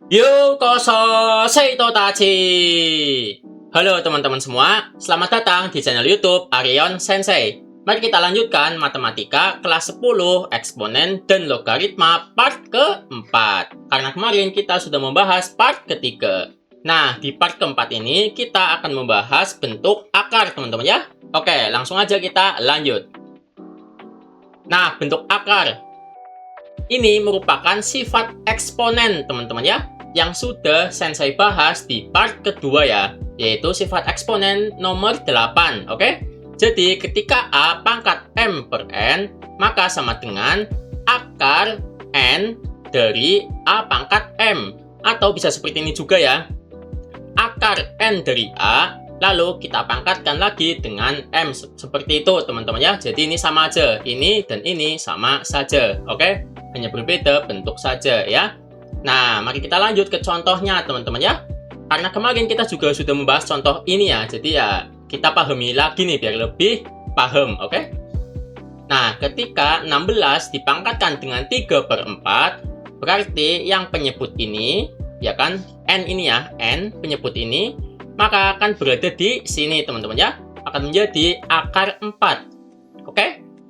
Yokoso Seito Tachi. Halo teman-teman semua, selamat datang di channel YouTube Arion Sensei. Mari kita lanjutkan matematika kelas 10 eksponen dan logaritma part keempat. Karena kemarin kita sudah membahas part ketiga. Nah, di part keempat ini kita akan membahas bentuk akar teman-teman ya. Oke, langsung aja kita lanjut. Nah, bentuk akar ini merupakan sifat eksponen teman-teman ya, yang sudah Sensei bahas di part kedua ya, yaitu sifat eksponen nomor 8, oke? Jadi ketika A pangkat M per N, maka sama dengan akar N dari A pangkat M. Atau bisa seperti ini juga ya, akar N dari A, lalu kita pangkatkan lagi dengan M. Seperti itu teman-teman ya, jadi ini sama aja, ini dan ini sama saja, oke? Hanya berbeda bentuk saja ya. Nah, mari kita lanjut ke contohnya teman-teman ya. Karena kemarin kita juga sudah membahas contoh ini ya. Jadi ya, kita pahami lagi nih biar lebih paham, oke? Nah, ketika 16 dipangkatkan dengan 3 per 4, berarti yang penyebut ini, ya kan, N ini ya, N penyebut ini, maka akan berada di sini teman-teman ya. Akan menjadi akar 4, oke?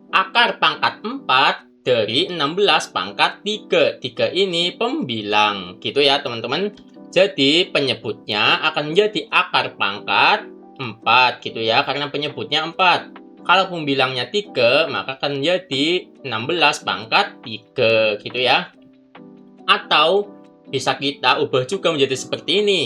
Akar pangkat 4 dari 16 pangkat 3. 3 ini pembilang, gitu ya teman-teman. Jadi penyebutnya akan menjadi akar pangkat 4, gitu ya, karena penyebutnya 4. Kalau pembilangnya 3, maka akan menjadi 16 pangkat 3, gitu ya. Atau bisa kita ubah juga menjadi seperti ini.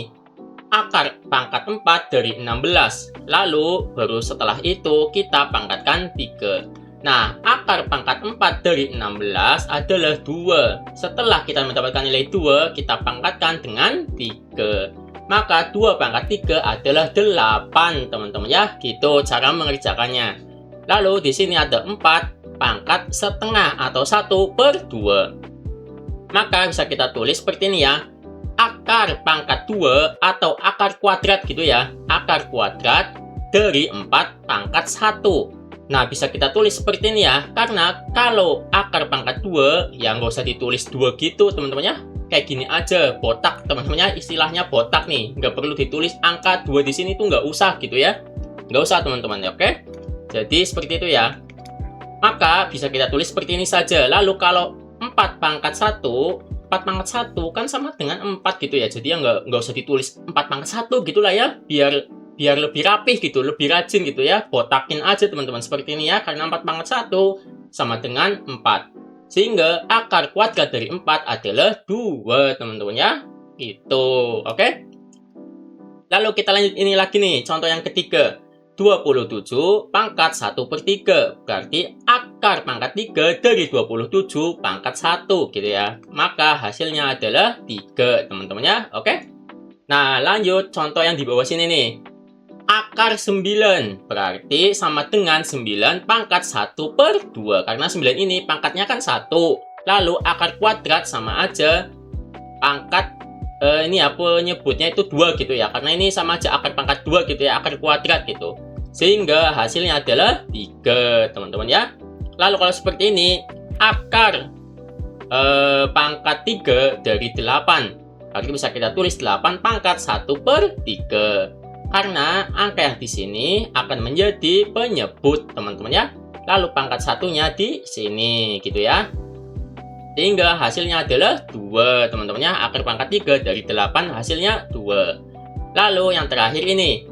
Akar pangkat 4 dari 16. Lalu baru setelah itu kita pangkatkan 3. Nah, akar pangkat 4 dari 16 adalah 2. Setelah kita mendapatkan nilai 2, kita pangkatkan dengan 3. Maka 2 pangkat 3 adalah 8, teman-teman ya. Gitu cara mengerjakannya. Lalu di sini ada 4 pangkat setengah atau 1 per 2. Maka bisa kita tulis seperti ini ya. Akar pangkat 2 atau akar kuadrat gitu ya. Akar kuadrat dari 4 pangkat 1. Nah, bisa kita tulis seperti ini ya, karena kalau akar pangkat 2, ya nggak usah ditulis 2 gitu, teman-teman ya. Kayak gini aja, botak, teman-teman ya, istilahnya botak nih. Nggak perlu ditulis angka 2 di sini tuh nggak usah gitu ya. Nggak usah, teman-teman ya, oke? Jadi, seperti itu ya. Maka, bisa kita tulis seperti ini saja. Lalu, kalau 4 pangkat 1, 4 pangkat 1 kan sama dengan 4 gitu ya. Jadi, ya nggak usah ditulis 4 pangkat 1 gitu lah ya, biar lebih rapih gitu, lebih rajin gitu ya. Botakin aja teman-teman seperti ini ya, karena 4 pangkat 1 sama dengan 4. Sehingga akar kuadrat dari 4 adalah 2 teman-teman ya. Gitu, oke? Lalu kita lanjut ini lagi nih, contoh yang ketiga. 27 pangkat 1 per 3. Berarti akar pangkat 3 dari 27 pangkat 1 gitu ya. Maka hasilnya adalah 3 teman-teman ya, oke? Nah, lanjut contoh yang di bawah sini nih. Akar 9 berarti sama dengan 9 pangkat 1 per 2. Karena 9 ini pangkatnya kan 1. Lalu akar kuadrat sama aja pangkat ini ya, penyebutnya itu 2 gitu ya. Karena ini sama aja akar pangkat 2 gitu ya, akar kuadrat gitu. Sehingga hasilnya adalah 3 teman-teman ya. Lalu kalau seperti ini, akar pangkat 3 dari 8. Berarti bisa kita tulis 8 pangkat 1 per 3. Karena angka yang di sini akan menjadi penyebut teman-teman ya. Lalu pangkat satunya di sini gitu ya. Sehingga hasilnya adalah 2 teman-teman ya. Akar pangkat 3 dari 8 hasilnya 2. Lalu yang terakhir ini.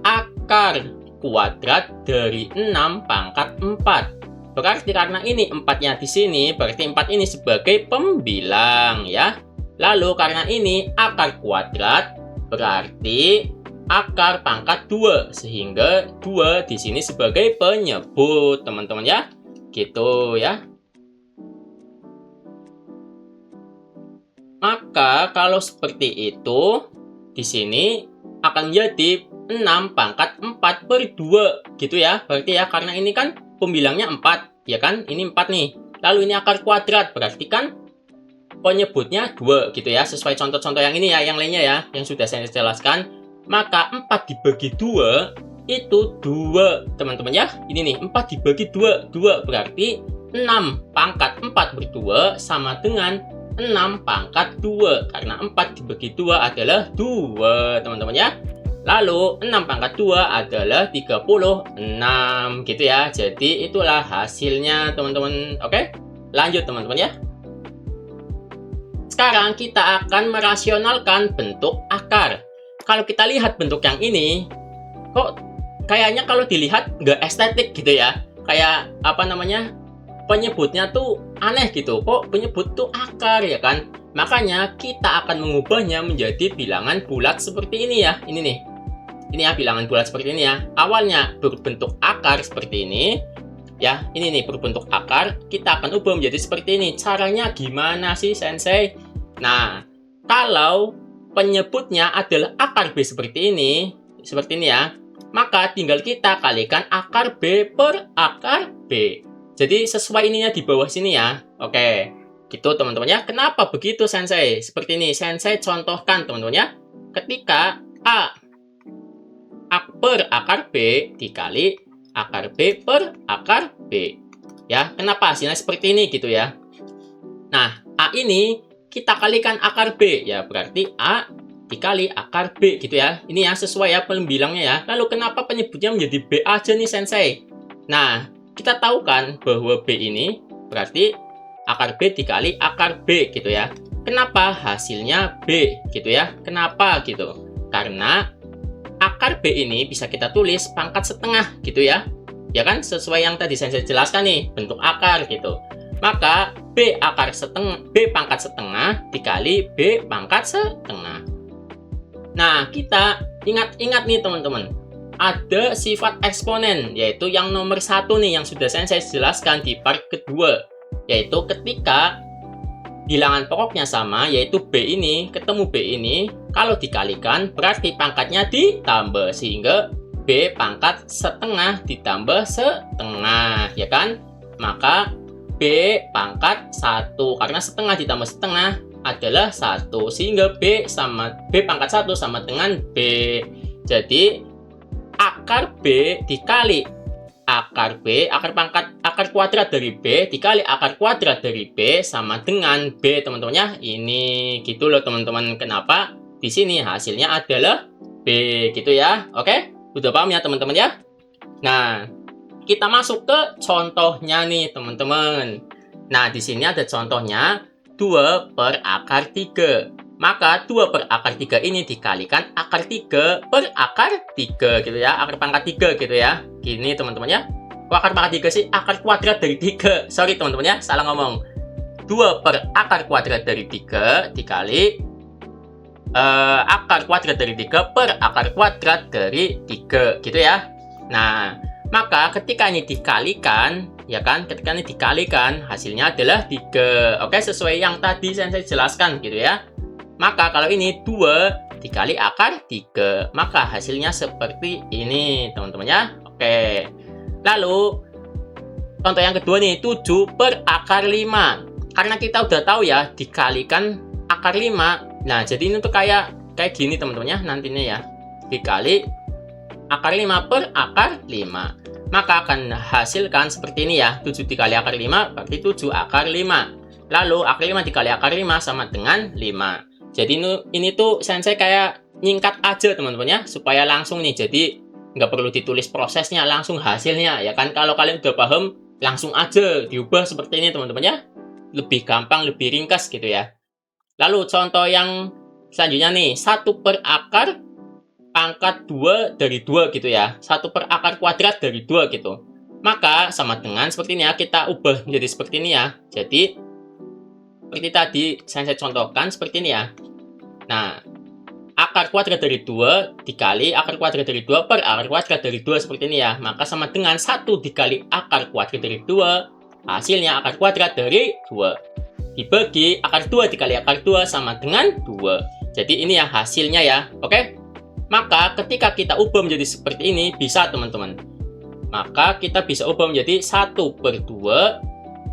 Akar kuadrat dari 6 pangkat 4. Berarti karena ini 4-nya di sini, berarti 4 ini sebagai pembilang ya. Lalu karena ini akar kuadrat, berarti akar pangkat 2, sehingga 2 di sini sebagai penyebut teman-teman ya. Gitu ya. Maka kalau seperti itu, di sini akan menjadi 6 pangkat 4 per 2 gitu ya. Berarti ya, karena ini kan pembilangnya 4, ya kan? Ini 4 nih. Lalu ini akar kuadrat, berarti kan penyebutnya 2 gitu ya. Sesuai contoh-contoh yang ini ya, yang lainnya ya, yang sudah saya jelaskan. Maka 4 dibagi 2 itu 2 teman-teman ya. Ini nih, 4 dibagi 2 berarti 6 pangkat 4 per 2 sama dengan 6 pangkat 2. Karena 4 dibagi 2 adalah 2, teman-teman ya. Lalu 6 pangkat 2 adalah 36, gitu ya. Jadi itulah hasilnya, teman-teman. Oke, lanjut teman-teman ya. Sekarang kita akan merasionalkan bentuk akar. Kalau kita lihat bentuk yang ini, kok kayaknya kalau dilihat nggak estetik gitu ya. Kayak apa namanya, penyebutnya tuh aneh gitu. Kok penyebut tuh akar ya kan? Makanya kita akan mengubahnya menjadi bilangan bulat seperti ini ya. Ini nih. Ini ya bilangan bulat seperti ini ya. Awalnya berbentuk akar seperti ini. Ya, ini nih berbentuk akar. Kita akan ubah menjadi seperti ini. Caranya gimana sih, Sensei? Nah, kalau penyebutnya adalah akar B seperti ini ya. Maka tinggal kita kalikan akar B per akar B. Jadi sesuai ininya di bawah sini ya. Oke, gitu teman-teman ya. Kenapa begitu, Sensei? Seperti ini, Sensei contohkan teman-teman ya. Ketika A per akar B dikali akar B per akar B. Ya, kenapa hasilnya seperti ini gitu ya. Nah, A ini kita kalikan akar B. Ya, berarti A dikali akar B gitu ya. Ini ya sesuai ya pembilangnya ya. Lalu kenapa penyebutnya menjadi B aja nih, Sensei? Nah, kita tahu kan bahwa B ini berarti akar B dikali akar B gitu ya. Kenapa hasilnya B gitu ya? Kenapa gitu? Karena akar B ini bisa kita tulis pangkat setengah gitu ya. Ya kan, sesuai yang tadi Sensei jelaskan nih, bentuk akar gitu. Maka B pangkat setengah dikali B pangkat setengah. Nah, kita ingat-ingat nih teman-teman. Ada sifat eksponen, yaitu yang nomor 1 nih, yang sudah Sensei jelaskan di part kedua. Yaitu ketika bilangan pokoknya sama, yaitu B ini ketemu B ini, kalau dikalikan berarti pangkatnya ditambah. Sehingga B pangkat setengah ditambah setengah, ya kan? Maka B pangkat 1, karena setengah ditambah setengah adalah 1, sehingga B pangkat 1 sama dengan B. Jadi akar B dikali akar B, akar kuadrat dari B dikali akar kuadrat dari B sama dengan B, teman-teman ya. Ini gitu loh teman-teman, kenapa di sini hasilnya adalah B gitu ya. Oke, udah paham ya teman-teman ya. Nah, kita masuk ke contohnya nih teman-teman. Nah, di sini ada contohnya 2 per akar 3. Maka 2 per akar 3 ini dikalikan akar 3 per akar 3 gitu ya. Akar pangkat 3 gitu ya. Gini teman-teman ya. Kok akar pangkat 3 sih? Akar kuadrat dari 3. Sorry teman-teman ya, salah ngomong. 2 per akar kuadrat dari 3 dikali akar kuadrat dari 3 per akar kuadrat dari 3 gitu ya. Nah, maka ketika ini dikalikan, ya kan, ketika ini dikalikan hasilnya adalah 3. Oke, sesuai yang tadi saya jelaskan gitu ya. Maka kalau ini 2 dikali akar 3, maka hasilnya seperti ini teman-teman ya. Oke, lalu contoh yang kedua nih, 7 per akar 5. Karena kita udah tahu ya, dikalikan akar 5. Nah, jadi ini tuh kayak gini teman-teman ya, nantinya ya. Dikali akar 5 per akar 5. Maka akan hasilkan seperti ini ya. 7 dikali akar 5 berarti 7 akar 5. Lalu akar 5 dikali akar 5 sama dengan 5. Jadi ini tuh Sensei kayak nyingkat aja teman-teman ya, supaya langsung nih. Jadi nggak perlu ditulis prosesnya, langsung hasilnya ya kan. Kalau kalian udah paham, langsung aja diubah seperti ini teman-teman ya. Lebih gampang, lebih ringkas gitu ya. Lalu contoh yang selanjutnya nih, 1 per akar pangkat 2 dari 2 gitu ya. 1 per akar kuadrat dari 2 gitu. Maka sama dengan seperti ini ya, kita ubah menjadi seperti ini ya. Jadi seperti tadi saya contohkan seperti ini ya. Nah, akar kuadrat dari 2 dikali akar kuadrat dari 2 per akar kuadrat dari 2 seperti ini ya. Maka sama dengan 1 dikali akar kuadrat dari 2, hasilnya akar kuadrat dari 2. Dibagi akar 2 dikali akar 2 sama dengan 2. Jadi ini ya hasilnya ya. Oke? Maka ketika kita ubah menjadi seperti ini, bisa teman-teman. Maka kita bisa ubah menjadi 1 per 2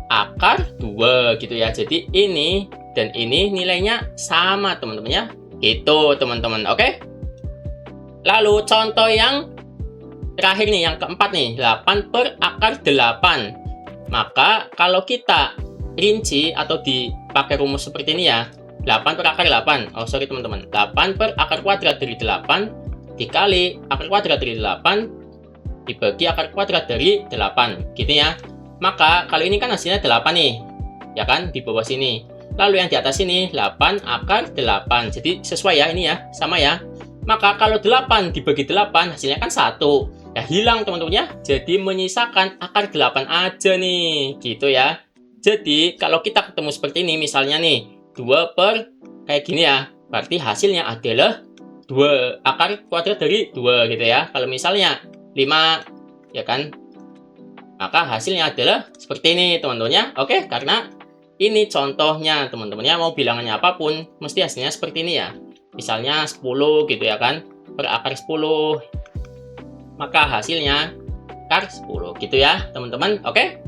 akar 2 gitu ya. Jadi ini dan ini nilainya sama teman-teman ya. Itu teman-teman. Oke? Lalu contoh yang terakhir nih, yang keempat nih, 8 per akar 8. Maka kalau kita rinci atau pakai rumus seperti ini ya. 8 per akar 8. Oh, sorry teman-teman. 8 per akar kuadrat dari 8 dikali akar kuadrat dari 8 dibagi akar kuadrat dari 8. Gitu ya. Maka kalau ini kan hasilnya 8 nih. Ya kan? Di bawah sini. Lalu yang di atas ini 8 akar 8. Jadi sesuai ya ini ya. Sama ya. Maka kalau 8 dibagi 8 hasilnya kan 1. Ya hilang teman-teman ya. Jadi menyisakan akar 8 aja nih. Gitu ya. Jadi kalau kita ketemu seperti ini misalnya nih 2 per kayak gini ya. Berarti hasilnya adalah 2 akar kuadrat dari 2 gitu ya. Kalau misalnya 5 ya kan. Maka hasilnya adalah seperti ini teman-teman ya. Oke, karena ini contohnya teman-teman ya. Mau bilangannya apapun mesti hasilnya seperti ini ya. Misalnya 10 gitu ya kan. Per akar 10. Maka hasilnya akar 10 gitu ya teman-teman. Oke.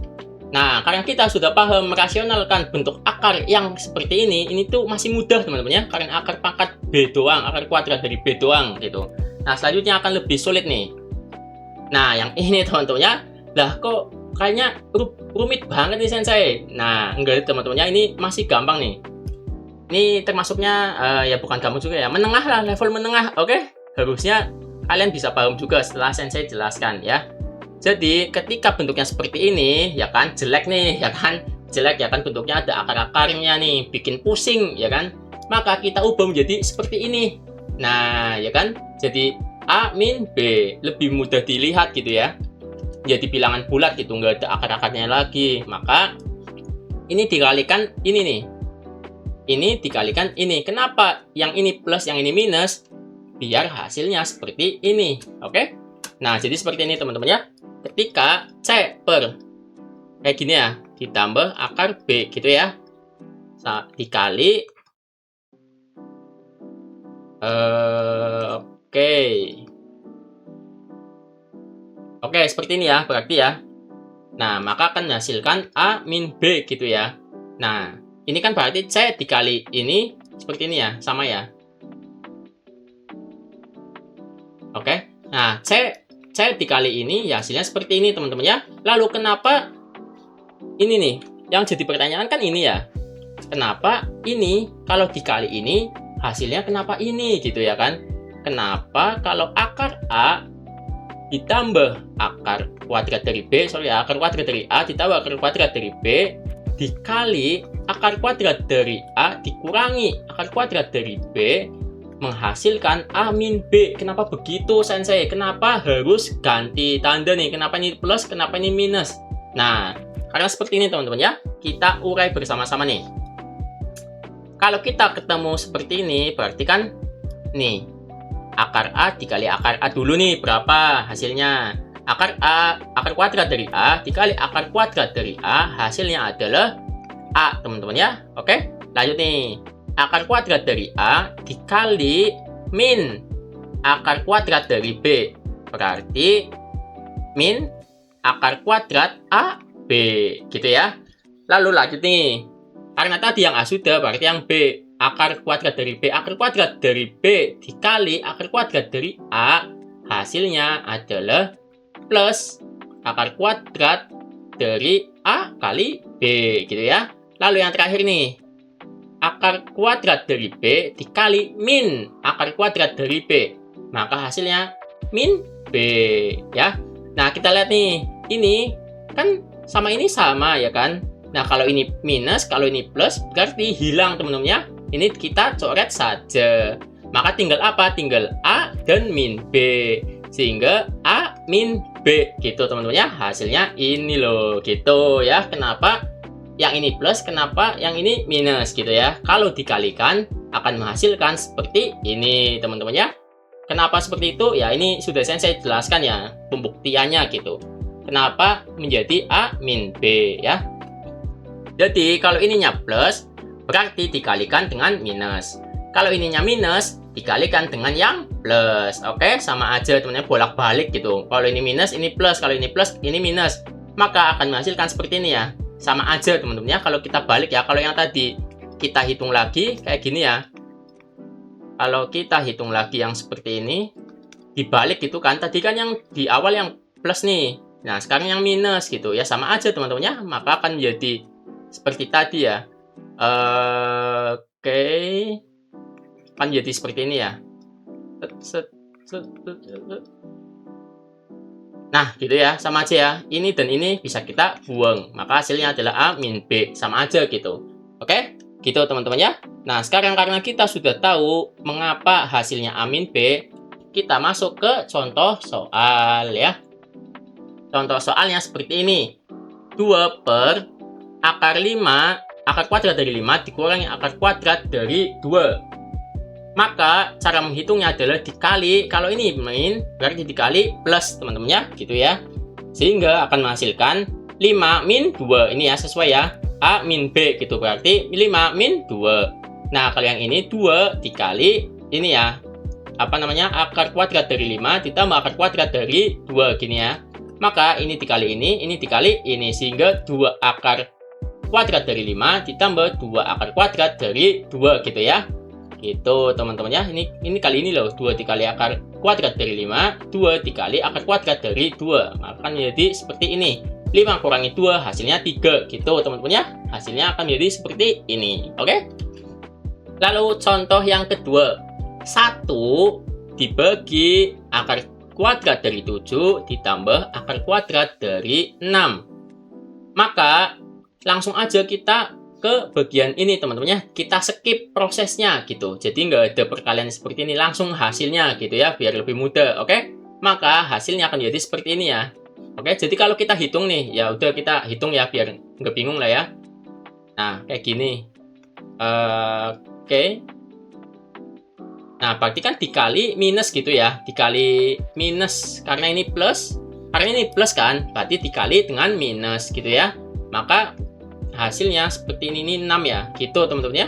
Nah, karena kita sudah paham merasionalkan bentuk akar yang seperti ini tuh masih mudah teman-teman ya, karena akar pangkat B doang, akar kuadrat dari B doang gitu. Nah, selanjutnya akan lebih sulit nih. Nah, yang ini teman-teman ya, lah kok kayaknya rumit banget nih sensei. Nah, enggak teman-teman ya, ini masih gampang nih. Ini termasuknya ya bukan gampang juga ya, menengah lah, level menengah, oke? Harusnya kalian bisa paham juga setelah sensei jelaskan ya. Jadi ketika bentuknya seperti ini ya kan jelek nih ya kan jelek ya kan bentuknya ada akar-akarnya nih bikin pusing ya kan maka kita ubah menjadi seperti ini. Nah ya kan jadi A min B lebih mudah dilihat gitu ya jadi bilangan bulat gitu nggak ada akar-akarnya lagi maka ini dikalikan ini nih ini dikalikan ini kenapa yang ini plus yang ini minus biar hasilnya seperti ini oke. Nah jadi seperti ini teman-teman ya. Ketika C per kayak gini ya ditambah akar B gitu ya dikali oke seperti ini ya berarti ya. Nah maka akan menghasilkan A min B gitu ya. Nah ini kan berarti C dikali ini seperti ini ya sama ya oke. Nah C dikali ini ya hasilnya seperti ini teman-teman ya. Lalu kenapa ini nih yang jadi pertanyaan kan ini ya kenapa ini kalau dikali ini hasilnya kenapa ini gitu ya kan. Kenapa kalau akar A ditambah akar kuadrat dari B akar kuadrat dari A ditambah akar kuadrat dari B dikali akar kuadrat dari A dikurangi akar kuadrat dari B menghasilkan A min B. Kenapa begitu sensei? Kenapa harus ganti tanda nih? Kenapa ini plus? Kenapa ini minus? Nah, karena seperti ini teman-teman ya. Kita urai bersama-sama nih. Kalau kita ketemu seperti ini, berarti kan nih akar A dikali akar A dulu nih berapa hasilnya? Akar kuadrat dari A dikali akar kuadrat dari A hasilnya adalah A teman-teman ya. Oke, lanjut nih. Akar kuadrat dari A dikali min akar kuadrat dari B berarti min akar kuadrat A B gitu ya. Lalu lanjut nih karena tadi yang A sudah berarti yang B akar kuadrat dari B dikali akar kuadrat dari A hasilnya adalah plus akar kuadrat dari A kali B gitu ya. Lalu yang terakhir nih akar kuadrat dari B dikali min akar kuadrat dari B maka hasilnya min B ya. Nah kita lihat nih ini kan sama ini sama ya kan. Nah kalau ini minus kalau ini plus berarti hilang teman-teman ya. Ini kita coret saja maka tinggal apa tinggal A dan min B sehingga A min B gitu teman-teman ya. Hasilnya ini loh gitu ya. Kenapa yang ini plus, kenapa yang ini minus gitu ya. Kalau dikalikan akan menghasilkan seperti ini teman-teman ya. Kenapa seperti itu? Ya ini sudah saya jelaskan ya pembuktiannya gitu. Kenapa menjadi A min B ya. Jadi kalau ininya plus berarti dikalikan dengan minus. Kalau ininya minus dikalikan dengan yang plus. Oke, sama aja teman-teman bolak-balik gitu. Kalau ini minus, ini plus. Kalau ini plus, ini minus. Maka akan menghasilkan seperti ini ya. Sama aja teman-teman ya kalau kita balik ya. Kalau yang tadi kita hitung lagi kayak gini ya. Kalau kita hitung lagi yang seperti ini dibalik gitu kan. Tadi kan yang di awal yang plus nih. Nah sekarang yang minus gitu ya. Sama aja teman-teman ya. Maka akan menjadi seperti tadi ya. Oke. Kan jadi seperti ini ya. Nah, gitu ya, sama aja ya. Ini dan ini bisa kita buang. Maka hasilnya adalah A min B. Sama aja gitu. Oke? Gitu teman-teman ya. Nah, sekarang karena kita sudah tahu mengapa hasilnya A min B, kita masuk ke contoh soal ya. Contoh soalnya seperti ini. 2 per akar 5, akar kuadrat dari 5 dikurangi akar kuadrat dari 2. Maka cara menghitungnya adalah dikali, kalau ini min berarti dikali plus teman-teman ya, gitu ya. Sehingga akan menghasilkan 5 min 2, ini ya sesuai ya, A min B gitu, berarti 5 min 2. Nah kalau yang ini 2 dikali ini ya, apa namanya, akar kuadrat dari 5 ditambah akar kuadrat dari 2 gini ya. Maka ini dikali ini dikali ini, sehingga 2 akar kuadrat dari 5 ditambah 2 akar kuadrat dari 2 gitu ya. Gitu teman-teman ya. Ini kali ini loh, 2 dikali akar kuadrat dari 5, 2 dikali akar kuadrat dari 2. Maka akan jadi seperti ini. 5 kurangi 2 hasilnya 3 gitu teman-teman ya. Hasilnya akan jadi seperti ini. Oke? Lalu contoh yang kedua. 1 dibagi akar kuadrat dari 7 ditambah akar kuadrat dari 6. Maka langsung aja kita ke bagian ini teman-teman ya, kita skip prosesnya gitu, jadi nggak ada perkalian seperti ini, langsung hasilnya gitu ya, biar lebih mudah. Oke, maka hasilnya akan jadi seperti ini ya. Oke, jadi kalau kita hitung nih, ya udah kita hitung ya biar nggak bingung lah ya. Nah kayak gini. Oke, nah berarti kan dikali minus gitu ya, dikali minus karena ini plus, kan berarti dikali dengan minus gitu ya. Maka hasilnya seperti ini 6 ya, gitu teman-teman ya.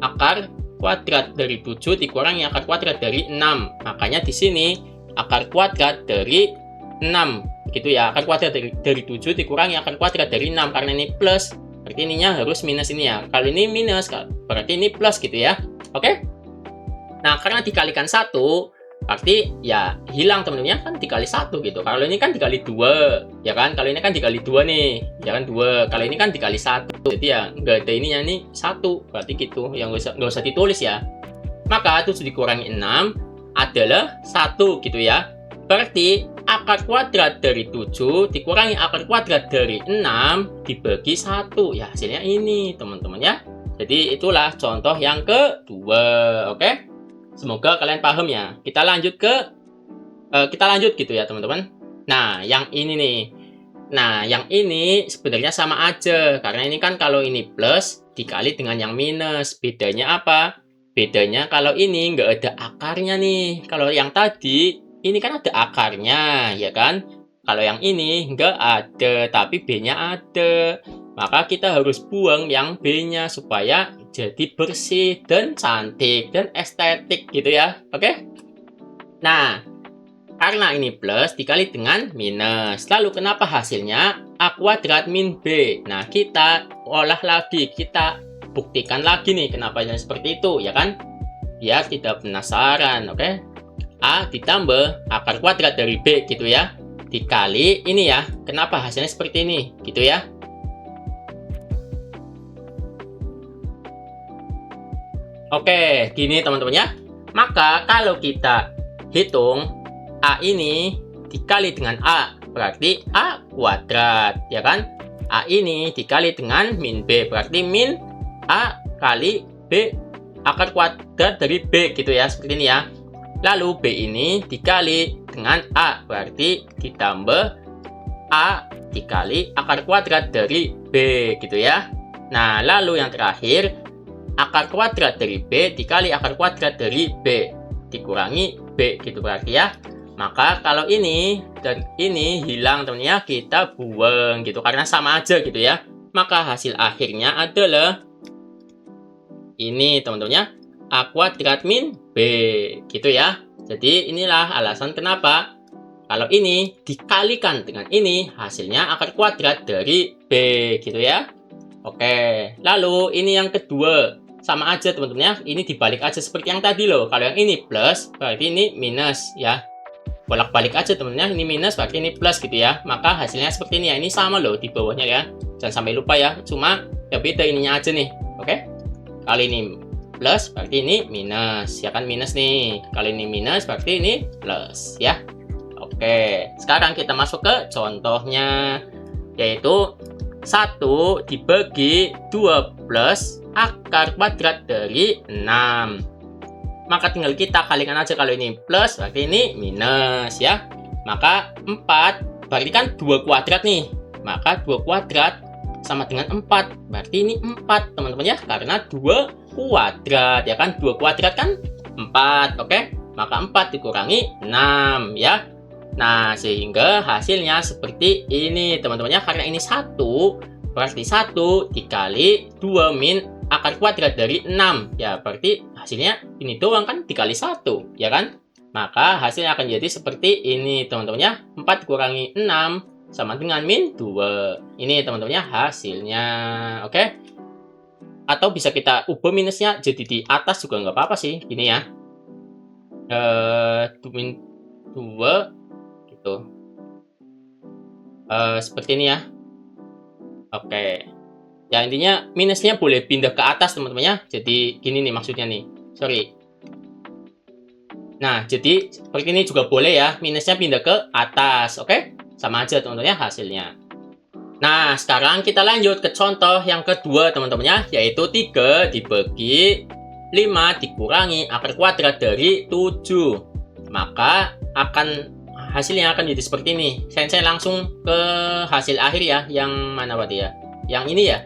Akar kuadrat dari 7 dikurangi akar kuadrat dari 6. Makanya di sini akar kuadrat dari 6 gitu ya. Akar kuadrat dari 7 dikurangi akar kuadrat dari 6, karena ini plus, berarti ininya harus minus ini ya. Kalau ini minus, berarti ini plus gitu ya. Oke? Nah, karena dikalikan 1, berarti ya hilang teman-teman, kan dikali 1 gitu. Kalau ini kan dikali 2 ya kan, kalau ini kan dikali 2 nih ya kan, 2. Kalau ini kan dikali 1, jadi ya nggak ada ininya nih, 1 berarti gitu, yang nggak usah ditulis ya. Maka 7 dikurangi 6 adalah 1 gitu ya. Berarti akar kuadrat dari 7 dikurangi akar kuadrat dari 6 dibagi 1 ya, hasilnya ini teman-teman ya. Jadi itulah contoh yang kedua. Oke, semoga kalian paham ya. Kita lanjut gitu ya teman-teman. Nah yang ini nih, nah yang ini sebenarnya sama aja, karena ini kan kalau ini plus dikali dengan yang minus. Bedanya apa? Bedanya kalau ini nggak ada akarnya nih. Kalau yang tadi ini kan ada akarnya ya kan. Kalau yang ini nggak ada, tapi B-nya ada. Maka kita harus buang yang B-nya supaya jadi bersih dan cantik dan estetik gitu ya. Oke? Nah, karena ini plus dikali dengan minus. Lalu kenapa hasilnya A kuadrat min B? Nah, kita olah lagi, kita buktikan lagi nih kenapa yang seperti itu ya kan? Biar tidak penasaran, oke? A ditambah akar kuadrat dari B gitu ya. Dikali ini ya. Kenapa hasilnya seperti ini? Gitu ya. Oke, gini teman-teman ya. Maka kalau kita hitung A ini dikali dengan A, berarti A kuadrat, ya kan? A ini dikali dengan min B, berarti min A kali B akar kuadrat dari B gitu ya, seperti ini ya. Lalu B ini dikali dengan A, berarti ditambah A dikali akar kuadrat dari B gitu ya. Nah, lalu yang terakhir, akar kuadrat dari B dikali akar kuadrat dari B dikurangi B gitu berarti ya. Maka kalau ini dan ini hilang teman ya, kita buang gitu karena sama aja gitu ya. Maka hasil akhirnya adalah ini teman-teman ya, A kuadrat min B gitu ya. Jadi inilah alasan kenapa kalau ini dikalikan dengan ini hasilnya akar kuadrat dari B gitu ya. Oke, lalu ini yang kedua. Sama aja teman-teman ya, ini dibalik aja seperti yang tadi loh. Kalau yang ini plus berarti ini minus ya, bolak-balik aja teman-teman ya, ini minus berarti ini plus gitu ya. Maka hasilnya seperti ini ya, ini sama loh di bawahnya ya, jangan sampai lupa ya, cuma ya beda ininya aja nih. Oke, Kali ini plus berarti ini minus, ya kan, minus nih. Kali ini minus berarti ini plus, ya. Oke, sekarang kita masuk ke contohnya, yaitu 1 dibagi 12 akar kuadrat dari 6. Maka tinggal kita kalikan aja, kalau ini plus berarti ini minus, ya. Maka 4 berarti kan 2 kuadrat nih. Maka 2 kuadrat sama dengan 4. Berarti ini 4, teman-teman, ya. Karena 2 kuadrat, ya kan. 2 kuadrat kan 4, oke. Maka 4 dikurangi 6, ya. Nah, sehingga hasilnya seperti ini, teman-teman, ya. Karena ini 1, berarti 1 dikali 2 min akar kuadrat dari 6. Ya, berarti hasilnya ini doang kan, dikali 1, ya kan. Maka hasilnya akan jadi seperti ini, teman-teman, ya. 4 dikurangi 6 sama dengan min 2. Ini, teman-teman, ya, hasilnya. Oke. Atau bisa kita ubah minusnya jadi di atas juga nggak apa-apa sih. Gini ya. Min 2 gitu. Seperti ini ya. Oke. Ya, intinya minusnya boleh pindah ke atas, teman-teman, ya. Jadi gini nih maksudnya nih. Sorry. Nah, jadi seperti ini juga boleh ya. Minusnya pindah ke atas. Oke? Sama aja, teman-teman, ya, hasilnya. Nah, sekarang kita lanjut ke contoh yang kedua, teman-teman, ya. Yaitu 3 dibagi 5 dikurangi akar kuadrat dari 7. Maka hasilnya akan jadi seperti ini. Saya langsung ke hasil akhir ya. Yang mana berarti ya? Yang ini ya.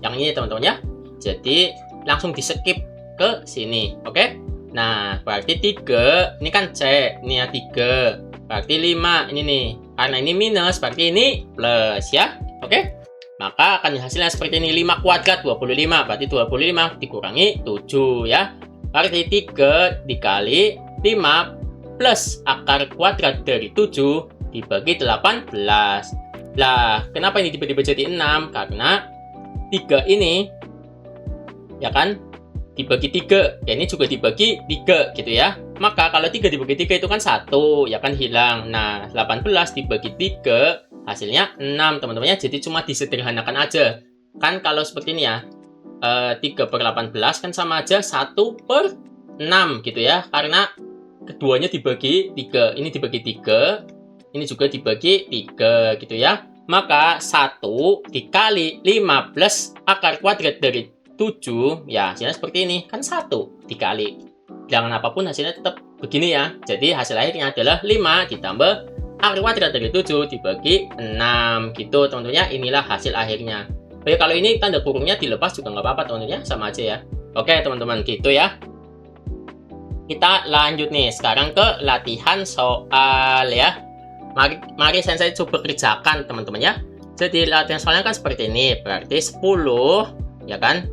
Yang ini, teman-teman, ya. Jadi langsung di skip ke sini. Oke? Nah, berarti 3. Ini kan C. Ini ya 3. Berarti 5. Ini nih. Karena ini minus, berarti ini plus, ya. Oke? Maka akan hasilnya seperti ini. 5 kuadrat 25. Berarti 25 dikurangi 7, ya. Berarti 3 dikali 5 plus akar kuadrat dari 7 dibagi 18. Lah, kenapa ini tiba-tiba jadi 6? Karena 3 ini, ya kan, dibagi 3. Ya, ini juga dibagi 3 gitu ya. Maka kalau 3 dibagi 3 itu kan 1, ya kan, hilang. Nah, 18 dibagi 3 hasilnya 6, teman-teman, ya. Jadi cuma disederhanakan aja. Kan kalau seperti ini ya, 3/18 kan sama aja 1/6 gitu ya. Karena keduanya dibagi 3. Ini dibagi 3, ini juga dibagi 3 gitu ya. Maka 1 dikali 5 plus akar kuadrat dari 7, ya hasilnya seperti ini. Kan 1 dikali bilangan apapun hasilnya tetap begini ya. Jadi hasil akhirnya adalah 5 ditambah akar kuadrat dari 7 dibagi 6 gitu, teman-teman, ya. Inilah hasil akhirnya. Oke, kalau ini tanda kurungnya dilepas juga nggak apa-apa, teman-teman, ya. Sama aja ya. Oke, teman-teman, gitu ya. Kita lanjut nih sekarang ke latihan soal, ya. Mari saya coba kerjakan, teman-teman, ya. Jadi latihan soalnya kan seperti ini. Berarti 10, ya kan,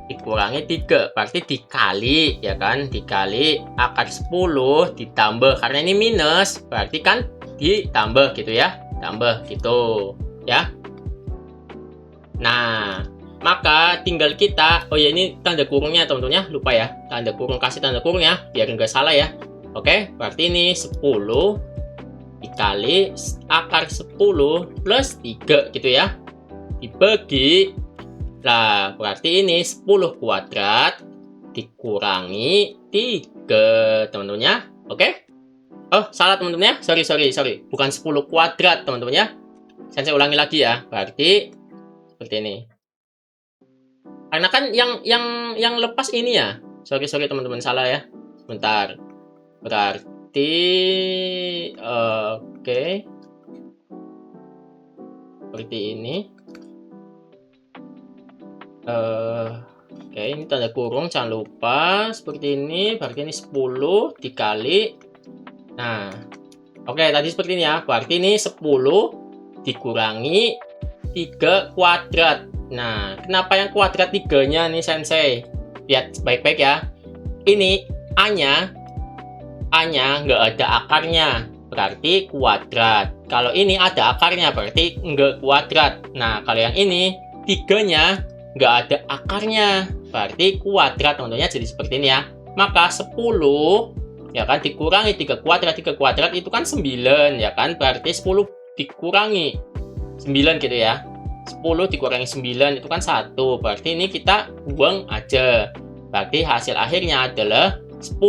dikurangi 3. Berarti dikali, ya kan, dikali akar 10 ditambah. Karena ini minus, berarti kan ditambah gitu ya. Tambah gitu, ya. Nah, maka tinggal kita, oh ya, ini tanda kurungnya, teman-teman, ya. Lupa ya, tanda kurung, kasih tanda kurung ya, biar nggak salah ya. Oke, berarti ini 10 dikali akar 10 plus 3 gitu ya. Dibagi, lah berarti ini 10 kuadrat dikurangi 3, teman-teman, ya. Oke? Oh, salah, teman-teman, ya. Sorry. Bukan 10 kuadrat, teman-teman, ya. Saya ulangi lagi ya. Berarti seperti ini. Karena kan yang lepas ini ya. Sorry, teman-teman, salah ya. Bentar. Berarti oke. Seperti ini. Oke, ini tanda kurung, jangan lupa. Seperti ini, berarti ini 10 dikali. Nah, oke, tadi seperti ini ya. Berarti ini 10 dikurangi 3 kuadrat. Nah, kenapa yang kuadrat 3-nya nih, Sensei? Lihat baik-baik ya. Ini A-nya nggak ada akarnya, berarti kuadrat. Kalau ini ada akarnya, berarti nggak kuadrat. Nah, kalau yang ini 3-nya nggak ada akarnya, berarti kuadrat, teman-teman, ya. Jadi seperti ini ya. Maka 10, ya kan, dikurangi 3 kuadrat. 3 kuadrat itu kan 9, ya kan. Berarti 10 dikurangi 9 gitu ya. 10 dikurangi 9 itu kan 1. Berarti ini kita buang aja. Berarti hasil akhirnya adalah 10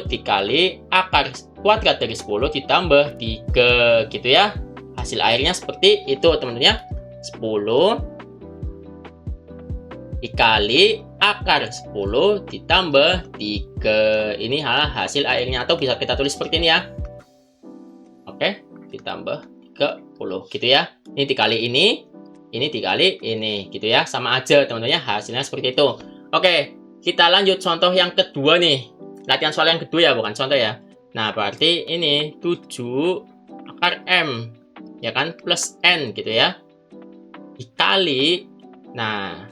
dikali akar kuadrat dari 10 ditambah 3 gitu ya. Hasil akhirnya seperti itu teman-teman ya. 10 dikali akar 10 ditambah 3. Ini hasil akhirnya, atau bisa kita tulis seperti ini ya. Oke, ditambah 30 gitu ya. Ini dikali ini dikali ini gitu ya. Sama aja teman-teman ya, hasilnya seperti itu. Oke, kita lanjut contoh yang kedua nih. Latihan soal yang kedua ya, bukan contoh ya. Nah, berarti ini 7 akar M ya kan plus N gitu ya. Dikali, nah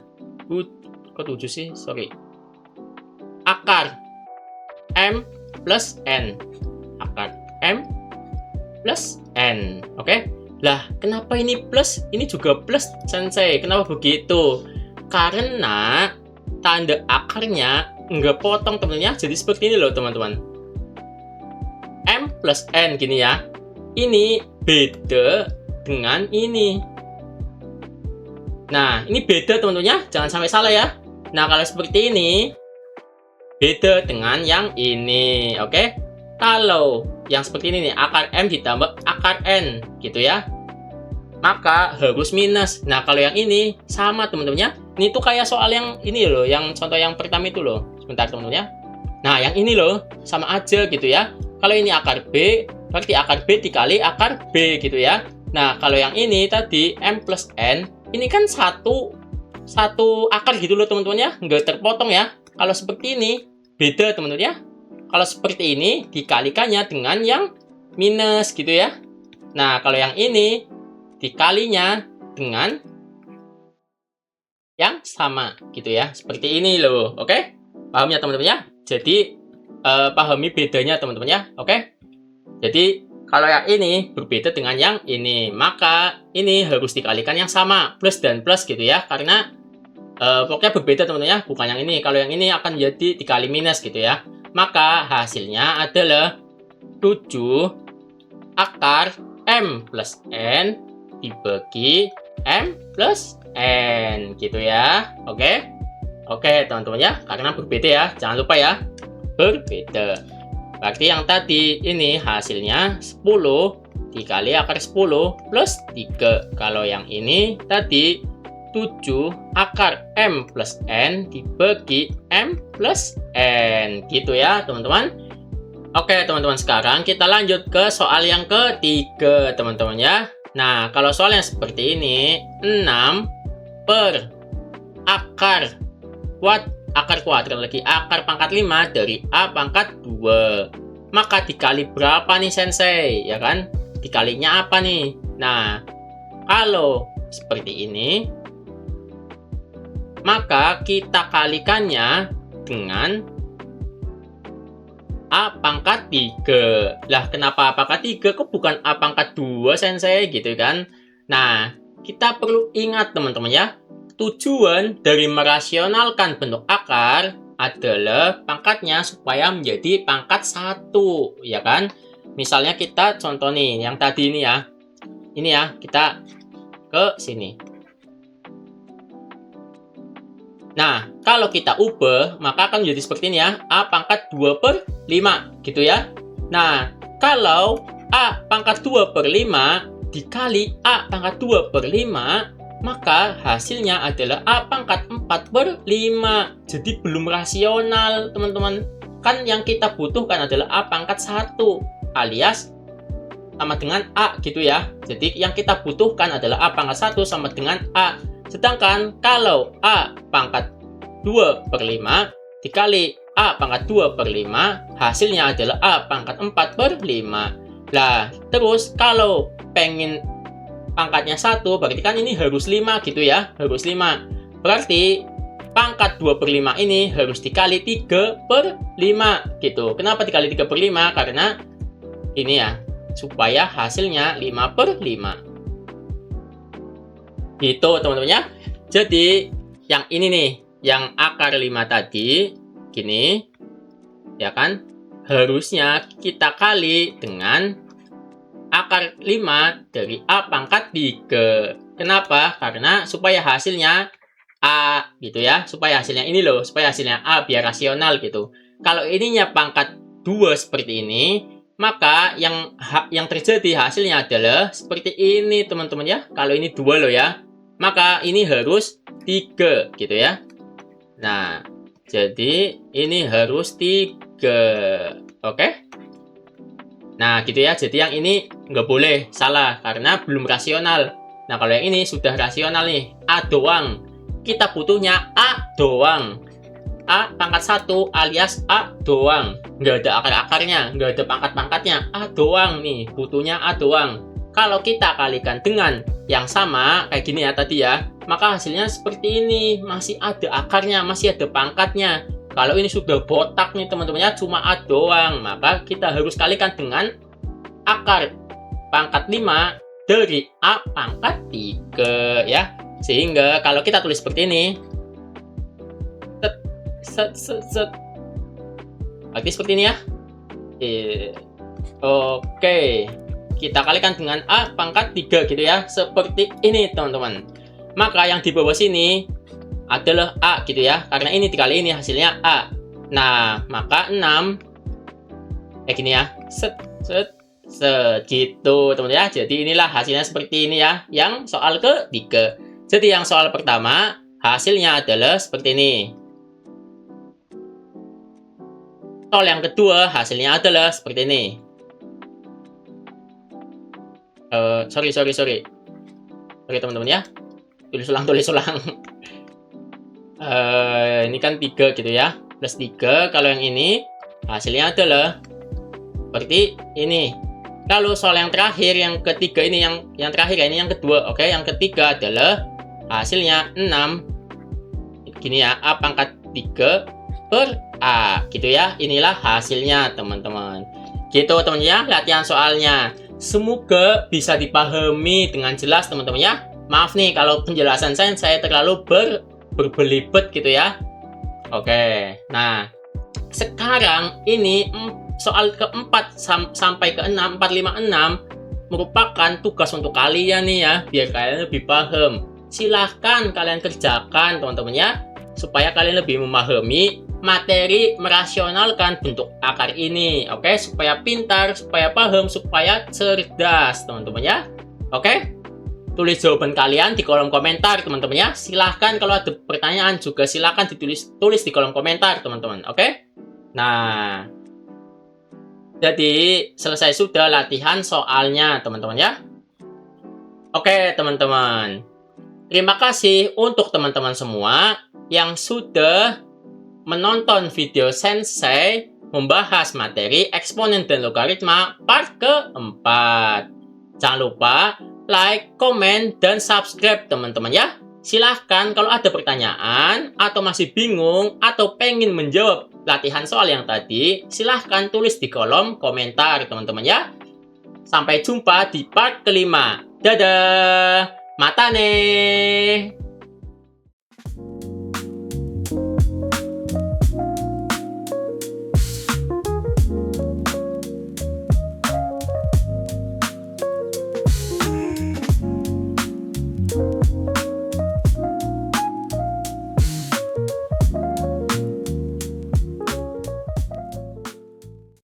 kok 7 sih? Sorry. Akar M plus N. Akar M plus N. Oke? Lah, kenapa ini plus? Ini juga plus, Sensei. Kenapa begitu? Karena tanda akarnya nggak potong temennya. Jadi seperti ini loh, teman-teman. M plus N gini ya. Ini beda dengan ini. Nah, ini beda teman-teman ya. Jangan sampai salah ya. Nah, kalau seperti ini beda dengan yang ini, oke? Kalau yang seperti ini nih, akar M ditambah akar N gitu ya, maka harus minus. Nah, kalau yang ini sama teman-teman ya. Ini tuh kayak soal yang ini loh, yang contoh yang pertama itu loh. Sebentar teman-teman ya. Nah, yang ini loh sama aja gitu ya. Kalau ini akar B, berarti akar B dikali akar B gitu ya. Nah, kalau yang ini tadi M plus N, ini kan satu akar gitu loh teman-teman ya, nggak terpotong ya. Kalau seperti ini beda teman-teman ya. Kalau seperti ini dikalikannya dengan yang minus gitu ya. Nah, kalau yang ini dikalinya dengan yang sama gitu ya. Seperti ini loh, oke? Paham ya teman-teman ya? Jadi pahami bedanya teman-teman ya, oke? Jadi kalau yang ini berbeda dengan yang ini, maka ini harus dikalikan yang sama, plus dan plus gitu ya, karena pokoknya berbeda teman-teman ya, bukan yang ini. Kalau yang ini akan jadi dikali minus gitu ya. Maka hasilnya adalah 7 akar M plus N dibagi M plus N gitu ya. Oke? Oke teman-teman ya, karena berbeda ya, jangan lupa ya, berbeda. Berarti yang tadi ini hasilnya 10 dikali akar 10 plus 3. Kalau yang ini tadi 7 akar M plus N dibagi M plus N gitu ya teman-teman. Oke teman-teman, sekarang kita lanjut ke soal yang ketiga teman-teman ya. Nah, kalau soal yang seperti ini 6 per akar kuadrat lagi akar pangkat 5 dari A pangkat 2. Maka dikali berapa nih Sensei? Ya kan? Dikalinya apa nih? Nah, kalau seperti ini, maka kita kalikannya dengan A pangkat 3. Lah, kenapa A pangkat 3? Kok bukan A pangkat 2 Sensei gitu kan? Nah, kita perlu ingat teman-teman ya. Tujuan dari merasionalkan bentuk akar adalah pangkatnya supaya menjadi pangkat 1, ya kan? Misalnya kita contoh nih, yang tadi ini ya. Ini ya, kita ke sini. Nah, kalau kita ubah, maka akan menjadi seperti ini ya. A pangkat 2 per 5, gitu ya. Nah, kalau A pangkat 2 per 5 dikali A pangkat 2 per 5, maka hasilnya adalah A pangkat 4 per 5. Jadi belum rasional, teman-teman. Kan yang kita butuhkan adalah A pangkat 1, alias sama dengan A gitu ya. Jadi yang kita butuhkan adalah A pangkat 1 sama dengan A. Sedangkan kalau A pangkat 2 per 5 dikali A pangkat 2 per 5, hasilnya adalah A pangkat 4 per 5. Lah, terus kalau pengen pangkatnya 1, berarti kan ini harus 5 gitu ya, harus 5. Berarti pangkat 2 per 5 ini harus dikali 3 per 5 gitu. Kenapa dikali 3 per 5? Karena ini ya, supaya hasilnya 5 per 5. Gitu teman-teman ya. Jadi yang ini nih, yang akar 5 tadi, gini, ya kan, harusnya kita kali dengan akar 5 dari A pangkat 3. Kenapa? Karena supaya hasilnya A gitu ya. Supaya hasilnya ini loh, supaya hasilnya A biar rasional gitu. Kalau ininya pangkat 2 seperti ini, maka yang terjadi hasilnya adalah seperti ini teman-teman ya. Kalau ini 2 loh ya, maka ini harus 3 gitu ya. Nah, jadi ini harus 3. Oke? Nah, gitu ya. Jadi yang ini nggak boleh salah karena belum rasional. Nah, kalau yang ini sudah rasional nih. A doang. Kita butuhnya A doang. A pangkat 1 alias A doang. Nggak ada akar-akarnya, nggak ada pangkat-pangkatnya. A doang nih, butuhnya A doang. Kalau kita kalikan dengan yang sama, kayak gini ya tadi ya, maka hasilnya seperti ini. Masih ada akarnya, masih ada pangkatnya. Kalau ini sudah botak nih teman-teman ya, cuma A doang, maka kita harus kalikan dengan akar pangkat 5 dari A pangkat 3 ya. Sehingga kalau kita tulis seperti ini, set. Oke, seperti ini ya. Oke. Kita kalikan dengan A pangkat 3 gitu ya. Seperti ini teman-teman. Maka yang di bawah sini adalah A gitu ya. Karena ini dikali ini hasilnya A. Nah, maka 6 kayak gini ya. Set gitu teman-teman ya. Jadi inilah hasilnya seperti ini ya. Yang soal ketiga. Jadi yang soal pertama hasilnya adalah seperti ini. Soal yang kedua hasilnya adalah seperti ini. Sorry teman-teman ya. Tulis ulang. Ini kan 3 gitu ya. Plus 3. Kalau yang ini hasilnya adalah seperti ini. Kalau soal yang terakhir, yang ketiga ini, yang terakhir ini yang kedua. Oke, yang ketiga adalah hasilnya 6. Gini ya, A pangkat 3 per A gitu ya. Inilah hasilnya teman-teman. Gitu teman-teman ya, latihan soalnya. Semoga bisa dipahami dengan jelas teman-teman ya. Maaf nih kalau penjelasan saya terlalu berbelibet gitu ya. Oke, nah sekarang ini soal keempat sampai ke 6, 4, 5, 6 merupakan tugas untuk kalian nih ya, biar kalian lebih paham. Silahkan kalian kerjakan teman-teman ya, supaya kalian lebih memahami materi, merasionalkan bentuk akar ini. Oke, supaya pintar, supaya paham, supaya cerdas teman-teman ya. Oke, tulis jawaban kalian di kolom komentar teman-teman ya. Silahkan kalau ada pertanyaan juga silahkan tulis di kolom komentar teman-teman. Oke, nah jadi selesai sudah latihan soalnya teman-teman ya. Oke teman-teman, terima kasih untuk teman-teman semua yang sudah menonton video Sensei membahas materi eksponen dan logaritma part keempat. Jangan lupa like, komen, dan subscribe teman-teman ya. Silahkan kalau ada pertanyaan atau masih bingung atau pengen menjawab latihan soal yang tadi, silahkan tulis di kolom komentar teman-teman ya. Sampai jumpa di part kelima. Dadah! Mata nih!